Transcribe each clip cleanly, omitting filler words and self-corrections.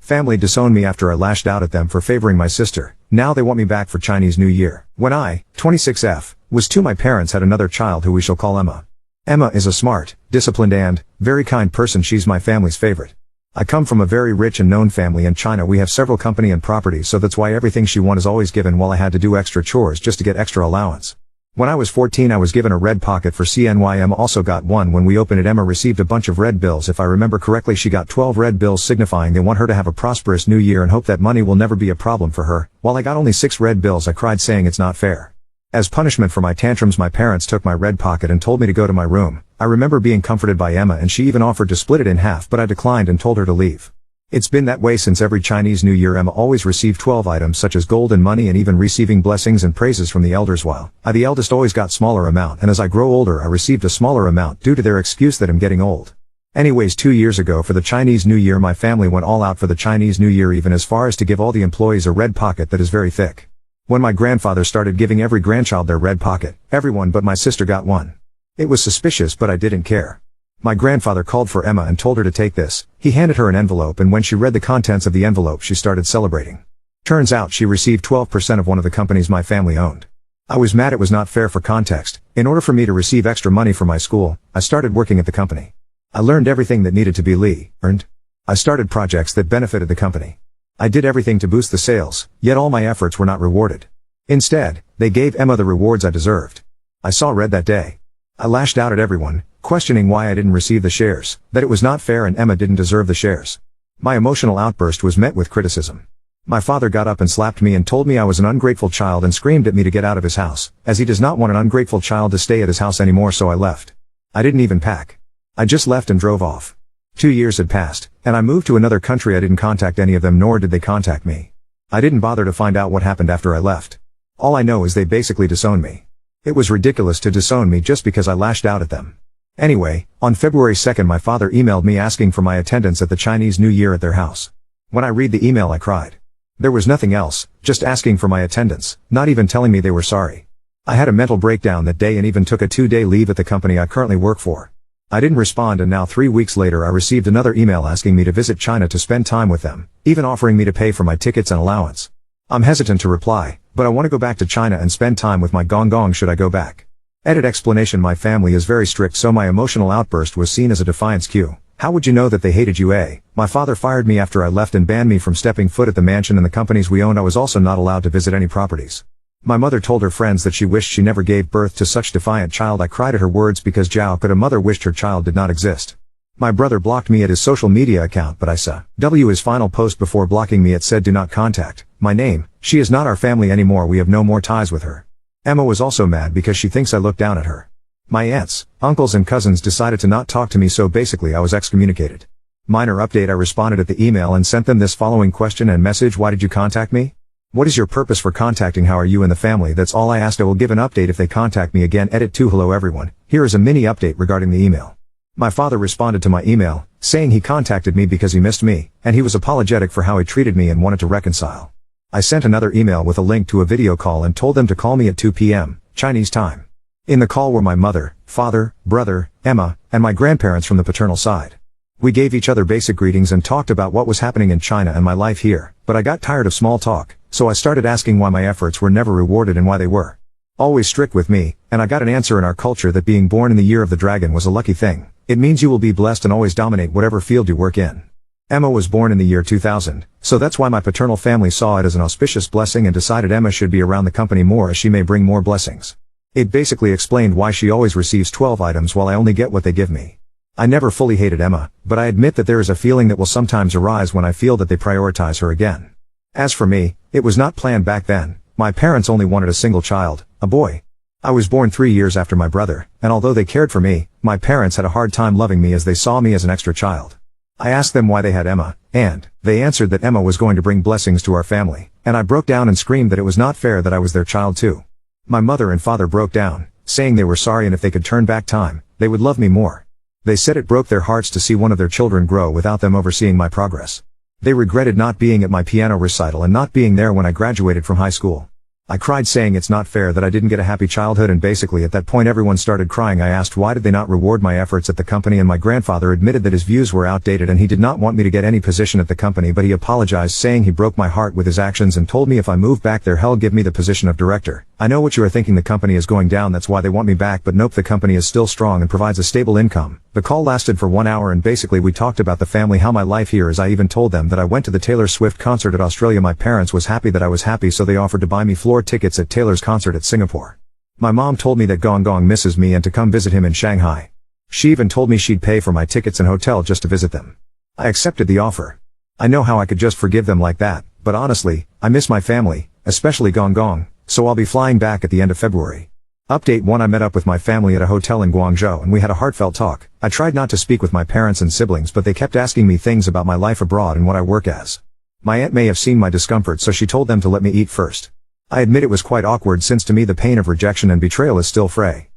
Family disowned me after I lashed out at them for favoring my sister. Now they want me back for Chinese New Year. When I, 26F, was 2, my parents had another child who we shall call Emma. Emma is a smart, disciplined and very kind person. She's my family's favorite. I come from a very rich and known family in China. We have several company and properties, so that's why everything she wants is always given, while I had to do extra chores just to get extra allowance. When I was 14 I was given a red pocket for CNY. Emma also got one. When we opened it, Emma received a bunch of red bills. If I remember correctly, she got 12 red bills, signifying they want her to have a prosperous new year and hope that money will never be a problem for her. While I got only 6 red bills, I cried, saying it's not fair. As punishment for my tantrums, my parents took my red pocket and told me to go to my room. I remember being comforted by Emma, and she even offered to split it in half, but I declined and told her to leave. It's been that way since every Chinese New Year. Emma always received 12 items such as gold and money, and even receiving blessings and praises from the elders, while I, the eldest, always got smaller amount, and as I grow older I received a smaller amount due to their excuse that I'm getting old. Anyways, 2 years ago for the Chinese New Year, my family went all out for the Chinese New Year, even as far as to give all the employees a red pocket that is very thick. When my grandfather started giving every grandchild their red pocket, everyone but my sister got one. It was suspicious, but I didn't care. My grandfather called for Emma and told her to take this. He handed her an envelope, and when she read the contents of the envelope she started celebrating. Turns out she received 12% of one of the companies my family owned. I was mad. It was not fair. For context, in order for me to receive extra money for my school, I started working at the company. I learned everything that needed to be learned. I started projects that benefited the company. I did everything to boost the sales, yet all my efforts were not rewarded. Instead, they gave Emma the rewards I deserved. I saw red that day. I lashed out at everyone, questioning why I didn't receive the shares, that it was not fair and Emma didn't deserve the shares. My emotional outburst was met with criticism. My father got up and slapped me and told me I was an ungrateful child, and screamed at me to get out of his house, as he does not want an ungrateful child to stay at his house anymore. So I left. I didn't even pack. I just left and drove off. 2 years had passed, and I moved to another country. I didn't contact any of them, nor did they contact me. I didn't bother to find out what happened after I left. All I know is they basically disowned me. It was ridiculous to disown me just because I lashed out at them. Anyway, on February 2nd my father emailed me asking for my attendance at the Chinese New Year at their house. When I read the email I cried. There was nothing else, just asking for my attendance, not even telling me they were sorry. I had a mental breakdown that day and even took a 2-day leave at the company I currently work for. I didn't respond, and now 3 weeks later I received another email asking me to visit China to spend time with them, even offering me to pay for my tickets and allowance. I'm hesitant to reply, but I want to go back to China and spend time with my gong. Should I go back? Edit explanation: my family is very strict, so my emotional outburst was seen as a defiance cue. How would you know that they hated you? My father fired me after I left and banned me from stepping foot at the mansion and the companies we owned. I was also not allowed to visit any properties. My mother told her friends that she wished she never gave birth to such defiant child. I cried at her words because Jiao could a mother wished her child did not exist. My brother blocked me at his social media account, but I saw his final post before blocking me. It said, "Do not contact my name. She is not our family anymore. We have no more ties with her." Emma was also mad because she thinks I look down at her. My aunts, uncles and cousins decided to not talk to me, so basically I was excommunicated. Minor update: I responded at the email and sent them this following question and message: why did you contact me? What is your purpose for contacting? How are you and the family? That's all I asked. I will give an update if they contact me again. Edit 2. Hello everyone, here is a mini update regarding the email. My father responded to my email, saying he contacted me because he missed me, and he was apologetic for how he treated me and wanted to reconcile. I sent another email with a link to a video call and told them to call me at 2 p.m. Chinese time. In the call were my mother, father, brother, Emma, and my grandparents from the paternal side. We gave each other basic greetings and talked about what was happening in China and my life here, but I got tired of small talk, so I started asking why my efforts were never rewarded and why they were always strict with me, and I got an answer in our culture that being born in the year of the dragon was a lucky thing. It means you will be blessed and always dominate whatever field you work in. Emma was born in the year 2000, so that's why my paternal family saw it as an auspicious blessing and decided Emma should be around the company more, as she may bring more blessings. It basically explained why she always receives 12 items while I only get what they give me. I never fully hated Emma, but I admit that there is a feeling that will sometimes arise when I feel that they prioritize her again. As for me, it was not planned back then. My parents only wanted a single child, a boy. I was born 3 years after my brother, and although they cared for me, my parents had a hard time loving me as they saw me as an extra child. I asked them why they had Emma, and they answered that Emma was going to bring blessings to our family, and I broke down and screamed that it was not fair that I was their child too. My mother and father broke down, saying they were sorry and if they could turn back time, they would love me more. They said it broke their hearts to see one of their children grow without them overseeing my progress. They regretted not being at my piano recital and not being there when I graduated from high school. I cried saying it's not fair that I didn't get a happy childhood, and basically at that point everyone started crying. I asked why did they not reward my efforts at the company, and my grandfather admitted that his views were outdated and he did not want me to get any position at the company, but he apologized saying he broke my heart with his actions and told me if I moved back there he'll give me the position of director. I know what you are thinking, the company is going down, that's why they want me back, but nope, the company is still strong and provides a stable income. The call lasted for 1 hour and basically we talked about the family, how my life here is. I even told them that I went to the Taylor Swift concert at Australia. My parents was happy that I was happy, so they offered to buy me floor tickets at Taylor's concert at Singapore. My mom told me that Gong Gong misses me and to come visit him in Shanghai. She even told me she'd pay for my tickets and hotel just to visit them. I accepted the offer. I know how I could just forgive them like that, but honestly, I miss my family, especially Gong Gong, so I'll be flying back at the end of February. Update 1. I met up with my family at a hotel in Guangzhou and we had a heartfelt talk. I tried not to speak with my parents and siblings, but they kept asking me things about my life abroad and what I work as. My aunt may have seen my discomfort, so she told them to let me eat first. I admit it was quite awkward since to me the pain of rejection and betrayal is still fresh.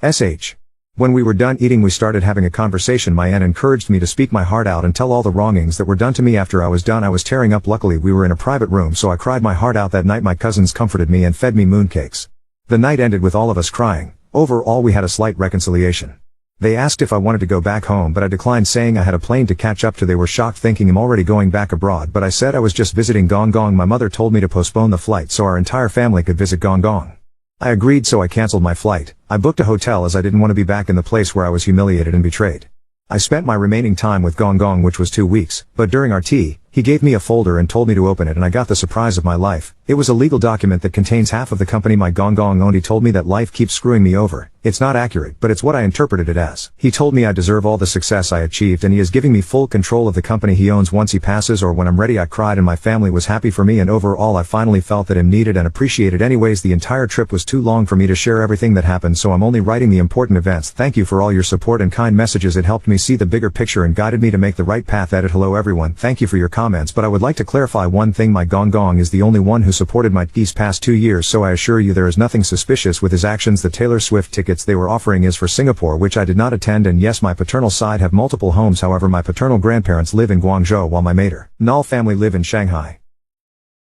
When we were done eating we started having a conversation. My aunt encouraged me to speak my heart out and tell all the wrongings that were done to me. After I was done I was tearing up. Luckily we were in a private room, so I cried my heart out that night. My cousins comforted me and fed me mooncakes. The night ended with all of us crying. Overall we had a slight reconciliation. They asked if I wanted to go back home, but I declined saying I had a plane to catch up to. They were shocked thinking I'm already going back abroad, but I said I was just visiting Gong Gong. My mother told me to postpone the flight so our entire family could visit Gong Gong. I agreed, so I cancelled my flight. I booked a hotel as I didn't want to be back in the place where I was humiliated and betrayed. I spent my remaining time with Gong Gong, which was 2 weeks, but during our tea, he gave me a folder and told me to open it, and I got the surprise of my life. It was a legal document that contains half of the company my Gong Gong owned. He told me that life keeps screwing me over. It's not accurate, but it's what I interpreted it as. He told me I deserve all the success I achieved and he is giving me full control of the company he owns once he passes or when I'm ready. I cried and my family was happy for me, and overall I finally felt that I'm needed and appreciated. Anyways, the entire trip was too long for me to share everything that happened, so I'm only writing the important events. Thank you for all your support and kind messages. It helped me see the bigger picture and guided me to make the right path. Edit. Hello everyone, thank you for your comments, but I would like to clarify one thing. My Gong Gong is the only one who supported my these past 2 years, so I assure you there is nothing suspicious with his actions. The Taylor Swift tickets they were offering is for Singapore, which I did not attend, and yes, my paternal side have multiple homes. However, my paternal grandparents live in Guangzhou while my mater, Nal family live in Shanghai.